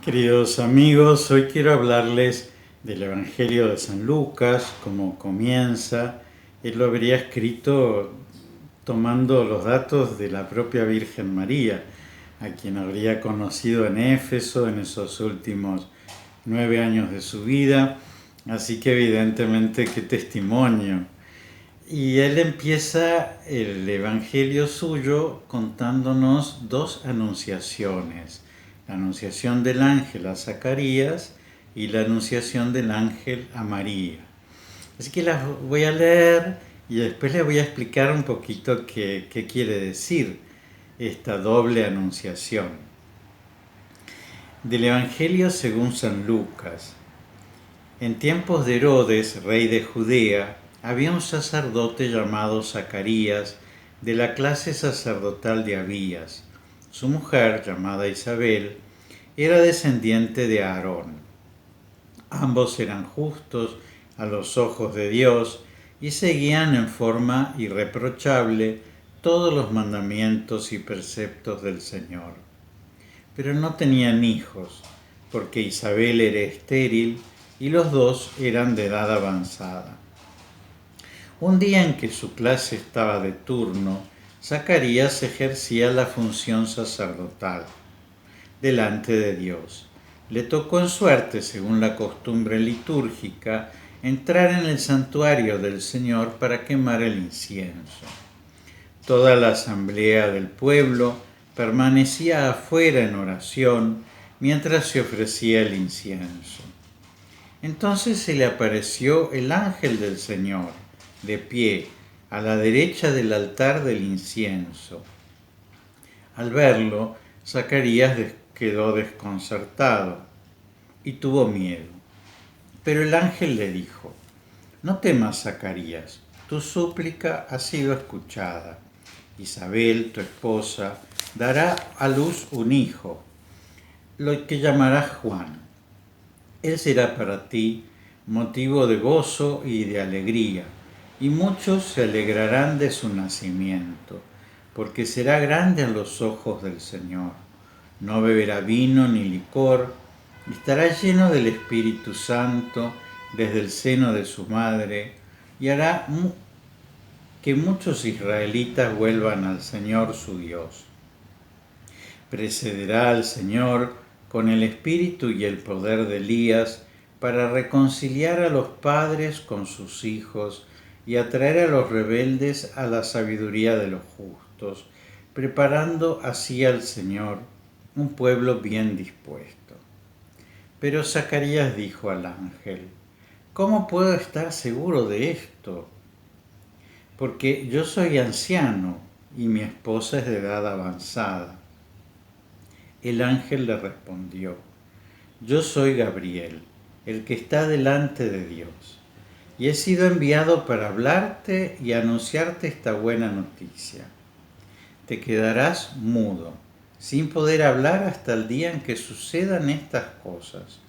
Queridos amigos, hoy quiero hablarles del Evangelio de San Lucas, cómo comienza. Él lo habría escrito tomando los datos de la propia Virgen María, a quien habría conocido en Éfeso en esos últimos 9 años de su vida. Así que evidentemente qué testimonio. Y él empieza el Evangelio suyo contándonos dos anunciaciones: la anunciación del ángel a Zacarías y la anunciación del ángel a María. Así que las voy a leer y después les voy a explicar un poquito qué quiere decir esta doble anunciación. Del Evangelio según San Lucas. En tiempos de Herodes, rey de Judea, había un sacerdote llamado Zacarías, de la clase sacerdotal de Abías. Su mujer, llamada Isabel, era descendiente de Aarón. Ambos eran justos a los ojos de Dios y seguían en forma irreprochable todos los mandamientos y preceptos del Señor. Pero no tenían hijos, porque Isabel era estéril y los dos eran de edad avanzada. Un día en que su clase estaba de turno, Zacarías ejercía la función sacerdotal delante de Dios. Le tocó en suerte, según la costumbre litúrgica, entrar en el santuario del Señor para quemar el incienso. Toda la asamblea del pueblo permanecía afuera en oración mientras se ofrecía el incienso. Entonces se le apareció el ángel del Señor, de pie, a la derecha del altar del incienso. Al verlo, Zacarías quedó desconcertado y tuvo miedo. Pero el ángel le dijo: «No temas, Zacarías, tu súplica ha sido escuchada. Isabel, tu esposa, dará a luz un hijo, lo que llamarás Juan. Él será para ti motivo de gozo y de alegría, y muchos se alegrarán de su nacimiento, porque será grande a los ojos del Señor. No beberá vino ni licor, y estará lleno del Espíritu Santo desde el seno de su madre, y hará que muchos israelitas vuelvan al Señor su Dios. Precederá al Señor con el espíritu y el poder de Elías para reconciliar a los padres con sus hijos y atraer a los rebeldes a la sabiduría de los justos, preparando así al Señor un pueblo bien dispuesto». Pero Zacarías dijo al ángel: «¿Cómo puedo estar seguro de esto? Porque yo soy anciano y mi esposa es de edad avanzada». El ángel le respondió: «Yo soy Gabriel, el que está delante de Dios, y he sido enviado para hablarte y anunciarte esta buena noticia. Te quedarás mudo, sin poder hablar hasta el día en que sucedan estas cosas,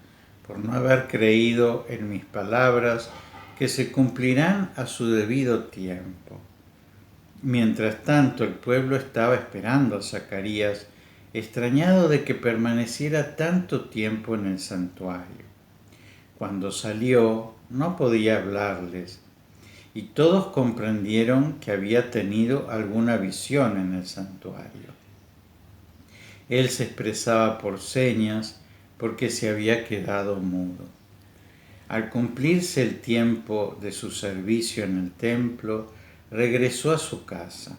por no haber creído en mis palabras, que se cumplirán a su debido tiempo». Mientras tanto, el pueblo estaba esperando a Zacarías, extrañado de que permaneciera tanto tiempo en el santuario. Cuando salió, no podía hablarles, y todos comprendieron que había tenido alguna visión en el santuario. Él se expresaba por señas porque se había quedado mudo. Al cumplirse el tiempo de su servicio en el templo, regresó a su casa.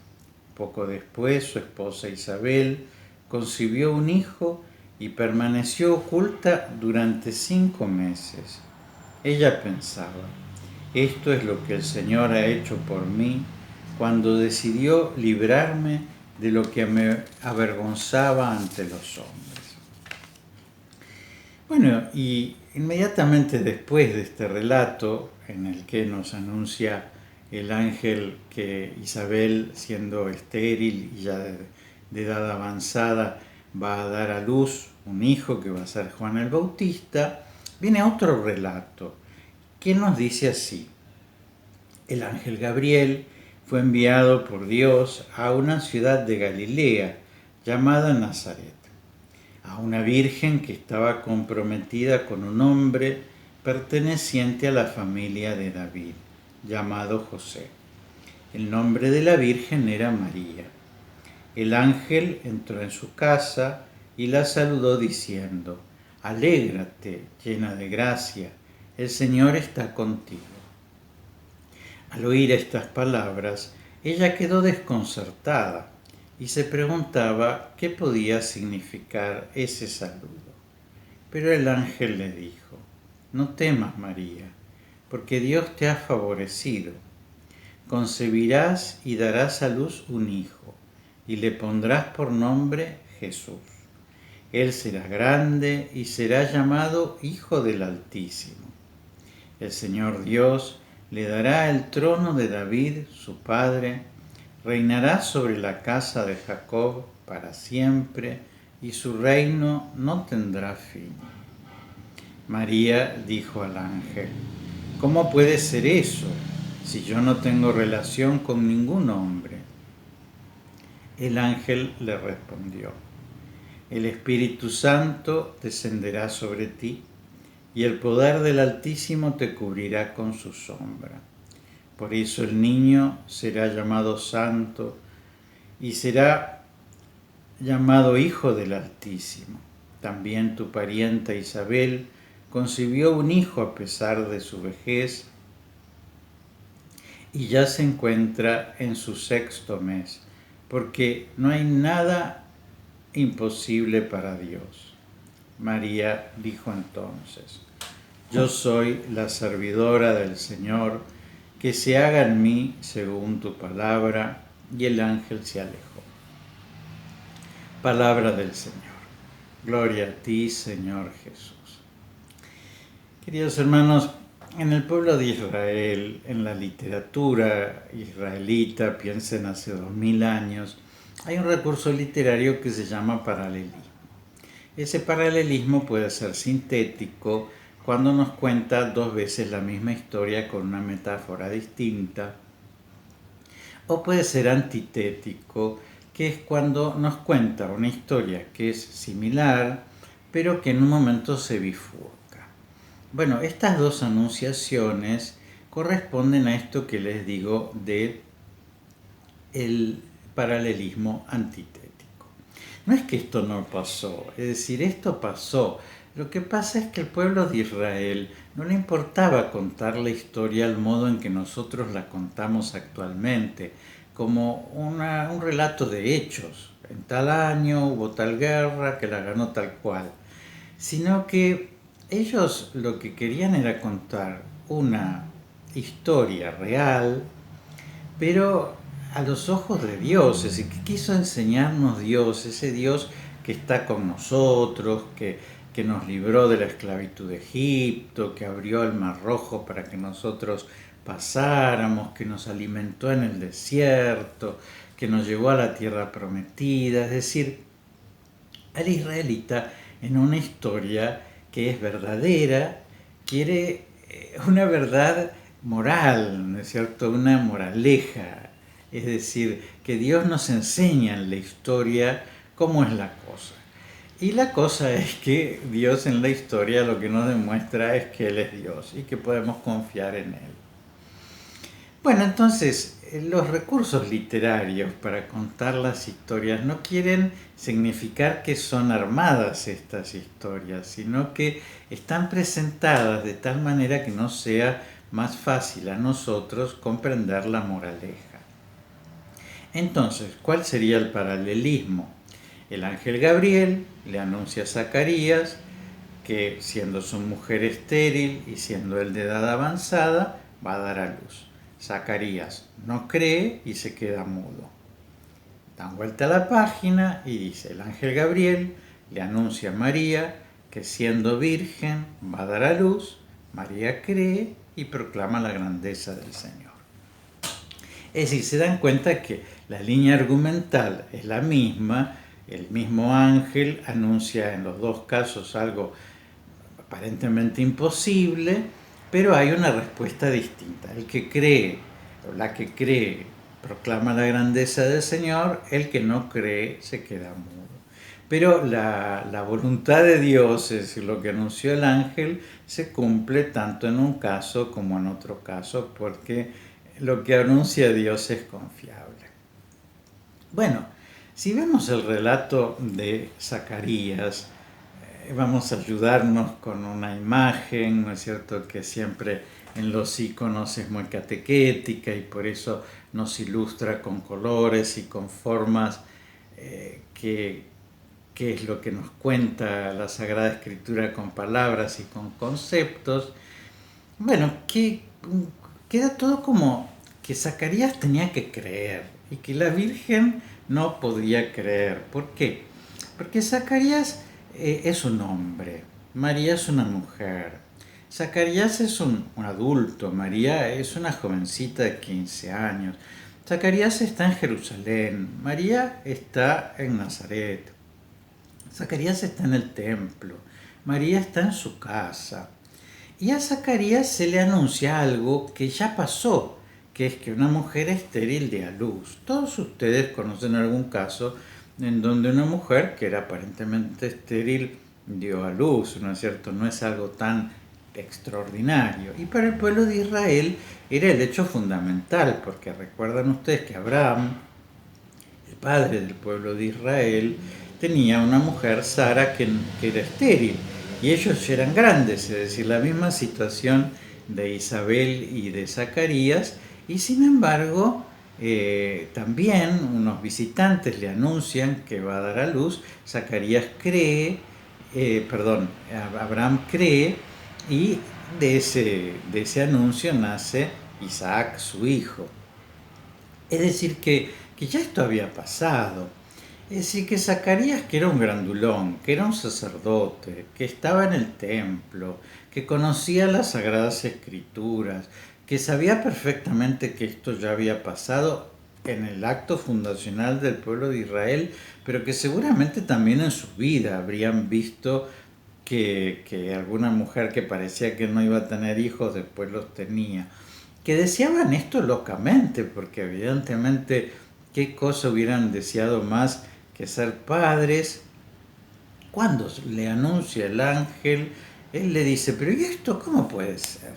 Poco después, su esposa Isabel concibió un hijo y permaneció oculta durante 5 meses. Ella pensaba: «Esto es lo que el Señor ha hecho por mí cuando decidió librarme de lo que me avergonzaba ante los hombres». Bueno, y inmediatamente después de este relato, en el que nos anuncia el ángel que Isabel, siendo estéril y ya de edad avanzada, va a dar a luz un hijo que va a ser Juan el Bautista, viene otro relato que nos dice así: «El ángel Gabriel fue enviado por Dios a una ciudad de Galilea llamada Nazaret, a a una virgen que estaba comprometida con un hombre perteneciente a la familia de David, llamado José. El nombre de la virgen era María. El ángel entró en su casa y la saludó diciendo: «Alégrate, llena de gracia, el Señor está contigo». Al oír estas palabras, ella quedó desconcertada y se preguntaba qué podía significar ese saludo. Pero el ángel le dijo: «No temas, María, porque Dios te ha favorecido. Concebirás y darás a luz un hijo, y le pondrás por nombre Jesús. Él será grande y será llamado Hijo del Altísimo. El Señor Dios le dará el trono de David, su padre, reinará sobre la casa de Jacob para siempre, y su reino no tendrá fin». María dijo al ángel: «¿Cómo puede ser eso, si yo no tengo relación con ningún hombre?». El ángel le respondió: «El Espíritu Santo descenderá sobre ti, y el poder del Altísimo te cubrirá con su sombra. Por eso el niño será llamado Santo, y será llamado Hijo del Altísimo. También tu parienta Isabel concibió un hijo a pesar de su vejez, y ya se encuentra en su 6º mes, porque no hay nada imposible para Dios». María dijo entonces: «Yo soy la servidora del Señor, que se haga en mí según tu palabra». Y el ángel se alejó. Palabra del Señor. Gloria a ti, Señor Jesús. Queridos hermanos, en el pueblo de Israel, en la literatura israelita, piensen hace 2000 años, hay un recurso literario que se llama paralelismo. Ese paralelismo puede ser sintético cuando nos cuenta 2 veces la misma historia con una metáfora distinta, o puede ser antitético, que es cuando nos cuenta una historia que es similar, pero que en un momento se bifurca. Bueno, estas 2 anunciaciones corresponden a esto que les digo de el paralelismo antitético. No es que esto no pasó, es decir, esto pasó. Lo que pasa es que el pueblo de Israel no le importaba contar la historia al modo en que nosotros la contamos actualmente, como un relato de hechos. En tal año hubo tal guerra que la ganó tal cual. Sino que ellos lo que querían era contar una historia real, pero a los ojos de Dios. Es decir, que quiso enseñarnos Dios, ese Dios que está con nosotros, que nos libró de la esclavitud de Egipto, que abrió el Mar Rojo para que nosotros pasáramos, que nos alimentó en el desierto, que nos llevó a la tierra prometida. Es decir, al israelita, en una historia que es verdadera, quiere una verdad moral, ¿no es cierto?, una moraleja. Es decir, que Dios nos enseña en la historia cómo es la cosa. Y la cosa es que Dios en la historia lo que nos demuestra es que Él es Dios y que podemos confiar en Él. Bueno, entonces, los recursos literarios para contar las historias no quieren significar que son armadas estas historias, sino que están presentadas de tal manera que nos sea más fácil a nosotros comprender la moraleja. Entonces, ¿cuál sería el paralelismo? El ángel Gabriel le anuncia a Zacarías que, siendo su mujer estéril y siendo él de edad avanzada, va a dar a luz. Zacarías no cree y se queda mudo. Dan vuelta a la página y dice: el ángel Gabriel le anuncia a María que, siendo virgen, va a dar a luz. María cree y proclama la grandeza del Señor. Es decir, se dan cuenta que la línea argumental es la misma. El mismo ángel anuncia en los 2 casos algo aparentemente imposible, pero hay una respuesta distinta. El que cree, o la que cree, proclama la grandeza del Señor. El que no cree se queda mudo. Pero la voluntad de Dios, es decir, lo que anunció el ángel, se cumple tanto en un caso como en otro caso, porque lo que anuncia Dios es confiable. Bueno, si vemos el relato de Zacarías, vamos a ayudarnos con una imagen, ¿no es cierto?, que siempre en los iconos es muy catequética y por eso nos ilustra con colores y con formas que es lo que nos cuenta la Sagrada Escritura con palabras y con conceptos. Bueno, que queda todo como que Zacarías tenía que creer y que la Virgen no podía creer. ¿Por qué? Porque Zacarías es un hombre, María es una mujer. Zacarías es un adulto, María es una jovencita de 15 años. Zacarías está en Jerusalén, María está en Nazaret. Zacarías está en el templo, María está en su casa. Y a Zacarías se le anuncia algo que ya pasó, que es que una mujer estéril dé a luz. Todos ustedes conocen algún caso en donde una mujer que era aparentemente estéril dio a luz, ¿no es cierto? No es algo tan extraordinario. Y para el pueblo de Israel era el hecho fundamental, porque recuerdan ustedes que Abraham, el padre del pueblo de Israel, tenía una mujer, Sara, que era estéril. Y ellos eran grandes, es decir, la misma situación de Isabel y de Zacarías, y sin embargo, también unos visitantes le anuncian que va a dar a luz. Zacarías cree, Abraham cree, y de ese anuncio nace Isaac, su hijo. Es decir, que ya esto había pasado. Es decir, que Zacarías, que era un grandulón, que era un sacerdote, que estaba en el templo, que conocía las Sagradas Escrituras, que sabía perfectamente que esto ya había pasado en el acto fundacional del pueblo de Israel, pero que seguramente también en su vida habrían visto que alguna mujer que parecía que no iba a tener hijos después los tenía, que deseaban esto locamente, porque evidentemente qué cosa hubieran deseado más que ser padres. Cuando le anuncia el ángel, él le dice, pero ¿y esto cómo puede ser?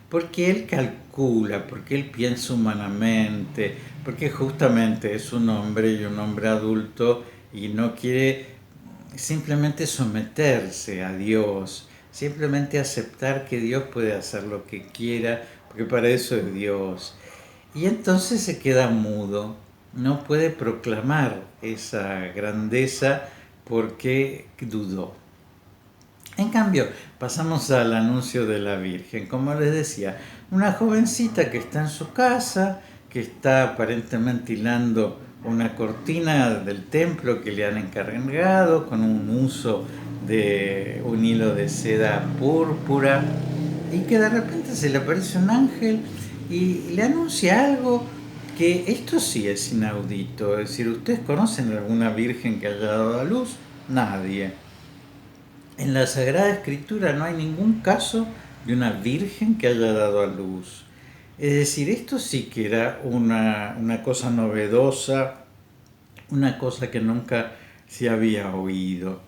Porque él calcula, porque él piensa humanamente, porque justamente es un hombre y un hombre adulto y no quiere simplemente someterse a Dios, simplemente aceptar que Dios puede hacer lo que quiera, porque para eso es Dios. Y entonces se queda mudo, no puede proclamar esa grandeza porque dudó. En cambio, pasamos al anuncio de la Virgen. Como les decía, una jovencita que está en su casa, que está aparentemente hilando una cortina del templo que le han encargado con un uso de un hilo de seda púrpura, y que de repente se le aparece un ángel y le anuncia algo que esto sí es inaudito. Es decir, ¿ustedes conocen alguna virgen que haya dado a luz? Nadie. En la Sagrada Escritura no hay ningún caso de una virgen que haya dado a luz. Es decir, esto sí que era una cosa novedosa, una cosa que nunca se había oído.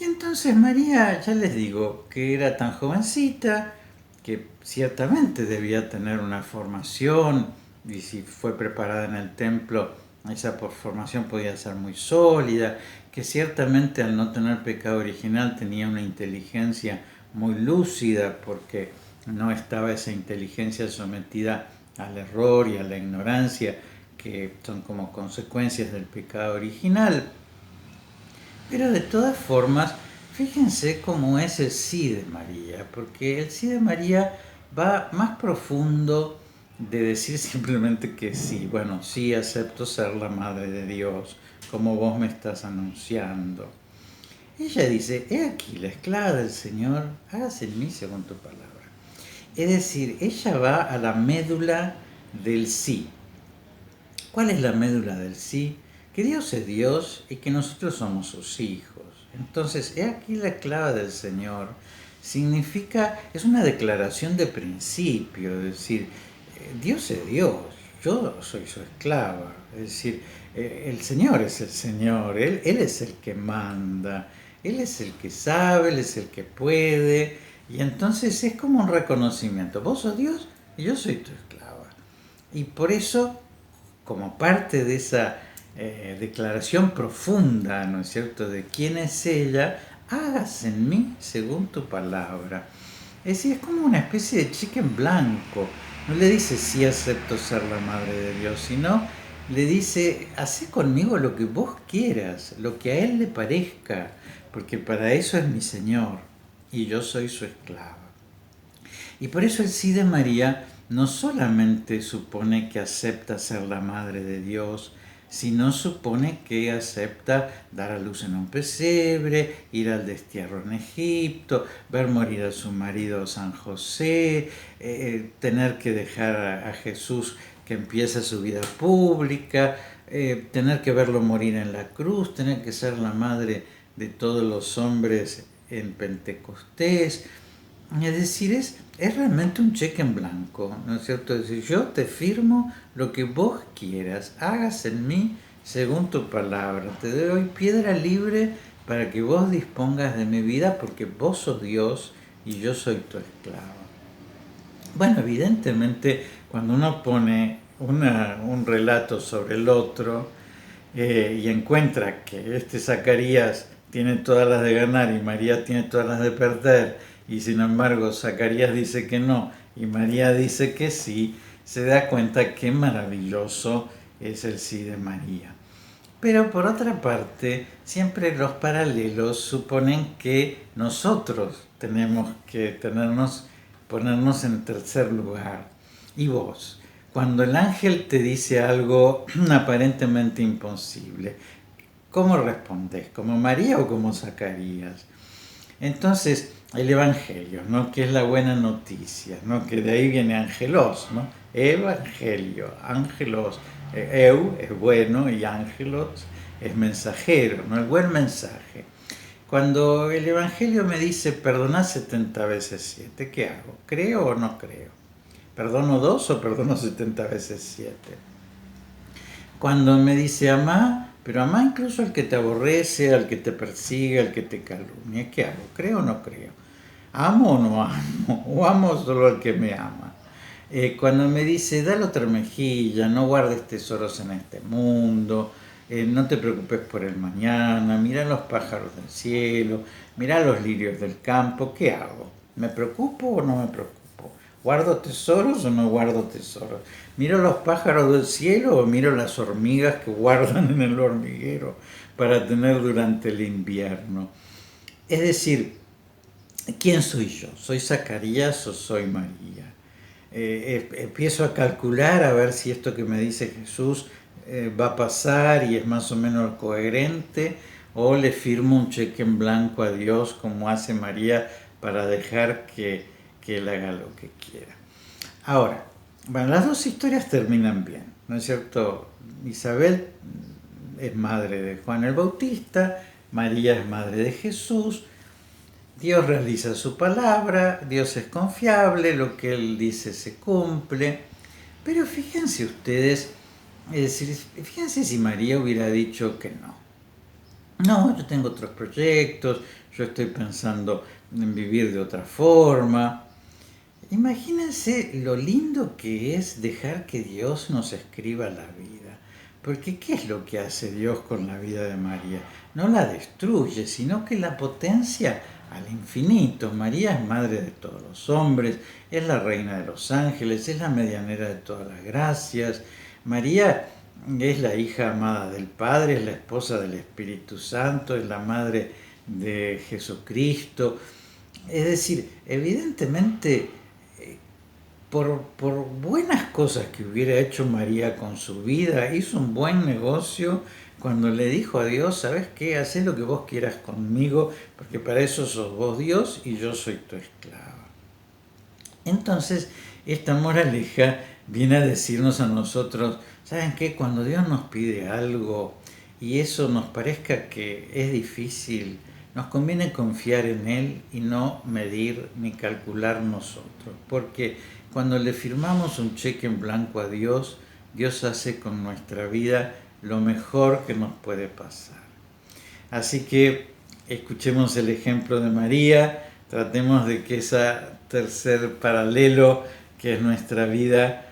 Y entonces María, ya les digo, que era tan jovencita, que ciertamente debía tener una formación, y si fue preparada en el templo, esa formación podía ser muy sólida, que ciertamente al no tener pecado original tenía una inteligencia muy lúcida, porque no estaba esa inteligencia sometida al error y a la ignorancia, que son como consecuencias del pecado original. Pero de todas formas, fíjense cómo es el sí de María, porque el sí de María va más profundo de decir simplemente que sí. Bueno, sí acepto ser la Madre de Dios, como vos me estás anunciando. Ella dice, he aquí la esclava del Señor, hágase en mí según tu palabra. Es decir, ella va a la médula del sí. ¿Cuál es la médula del sí? Que Dios es Dios y que nosotros somos sus hijos. Entonces, he aquí la esclava del Señor. Significa, es una declaración de principio, es decir, Dios es Dios. yo soy su esclava. Es decir, el Señor es el Señor, Él es el que manda, Él es el que sabe, Él es el que puede. Y entonces es como un reconocimiento. Vos sos Dios y yo soy tu esclava. Y por eso, como parte de esa declaración profunda, ¿no es cierto?, de quién es ella, hágase en mí según tu palabra. Es decir, es como una especie de cheque en blanco. No le dice sí acepto ser la madre de Dios, sino le dice, hacé conmigo lo que vos quieras, lo que a Él le parezca, porque para eso es mi Señor y yo soy su esclava. Y por eso el sí de María no solamente supone que acepta ser la madre de Dios, sino supone que acepta dar a luz en un pesebre, ir al destierro en Egipto, ver morir a su marido San José, tener que dejar a Jesús que empieza su vida pública, tener que verlo morir en la cruz, tener que ser la madre de todos los hombres en Pentecostés. Es decir, es realmente un cheque en blanco, ¿no es cierto? Es decir, yo te firmo lo que vos quieras, hagas en mí según tu palabra. Te doy piedra libre para que vos dispongas de mi vida porque vos sos Dios y yo soy tu esclavo. Bueno, evidentemente, cuando uno pone un relato sobre el otro y encuentra que este Zacarías tiene todas las de ganar y María tiene todas las de perder, y sin embargo Zacarías dice que no y María dice que sí, se da cuenta qué maravilloso es el sí de María. Pero por otra parte, siempre los paralelos suponen que nosotros tenemos que ponernos en tercer lugar. Y vos, cuando el ángel te dice algo aparentemente imposible, ¿cómo respondes? ¿Como María o como Zacarías? Entonces, el Evangelio, ¿no?, que es la buena noticia, ¿no?, que de ahí viene angelos, ¿no? Evangelio, ángelos, eu es bueno y ángelos es mensajero, ¿no?, el buen mensaje. Cuando el Evangelio me dice perdona 70 veces 7, ¿qué hago? ¿Creo o no creo? ¿Perdono 2 o perdono 70 veces 7? Cuando me dice amá, pero amá incluso al que te aborrece, al que te persigue, al que te calumnia, ¿qué hago? ¿Creo o no creo? ¿Amo o no amo? ¿O amo solo al que me ama? Cuando me dice, dale otra mejilla, no guardes tesoros en este mundo, no te preocupes por el mañana, mira los pájaros del cielo, mira los lirios del campo, ¿qué hago? ¿Me preocupo o no me preocupo? ¿Guardo tesoros o no guardo tesoros? ¿Miro los pájaros del cielo o miro las hormigas que guardan en el hormiguero para tener durante el invierno? Es decir, ¿quién soy yo? ¿Soy Zacarías o soy María? Empiezo a calcular a ver si esto que me dice Jesús va a pasar y es más o menos coherente, o le firmo un cheque en blanco a Dios como hace María para dejar que Él haga lo que quiera. Ahora, bueno, las dos historias terminan bien, ¿no es cierto? Isabel es madre de Juan el Bautista, María es madre de Jesús. Dios realiza su palabra, Dios es confiable, lo que Él dice se cumple. Pero fíjense ustedes, es decir, fíjense si María hubiera dicho que no. No, yo tengo otros proyectos, yo estoy pensando en vivir de otra forma. Imagínense lo lindo que es dejar que Dios nos escriba la vida. Porque ¿qué es lo que hace Dios con la vida de María? No la destruye, sino que la potencia al infinito. María es madre de todos los hombres, es la reina de los ángeles, es la medianera de todas las gracias. María es la hija amada del Padre, es la esposa del Espíritu Santo, es la madre de Jesucristo. Es decir, evidentemente, por buenas cosas que hubiera hecho María con su vida, hizo un buen negocio cuando le dijo a Dios, ¿sabes qué? Haz lo que vos quieras conmigo, porque para eso sos vos Dios y yo soy tu esclava. Entonces, esta moraleja viene a decirnos a nosotros, ¿saben qué? Cuando Dios nos pide algo y eso nos parezca que es difícil, nos conviene confiar en Él y no medir ni calcular nosotros, porque cuando le firmamos un cheque en blanco a Dios, Dios hace con nuestra vida lo mejor que nos puede pasar. Así que escuchemos el ejemplo de María, tratemos de que ese tercer paralelo que es nuestra vida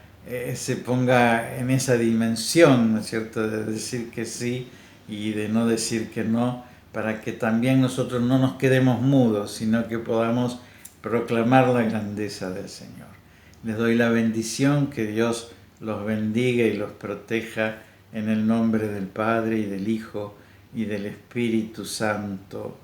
se ponga en esa dimensión, ¿no es cierto?, de decir que sí y de no decir que no, para que también nosotros no nos quedemos mudos, sino que podamos proclamar la grandeza del Señor. Les doy la bendición, que Dios los bendiga y los proteja en el nombre del Padre y del Hijo y del Espíritu Santo.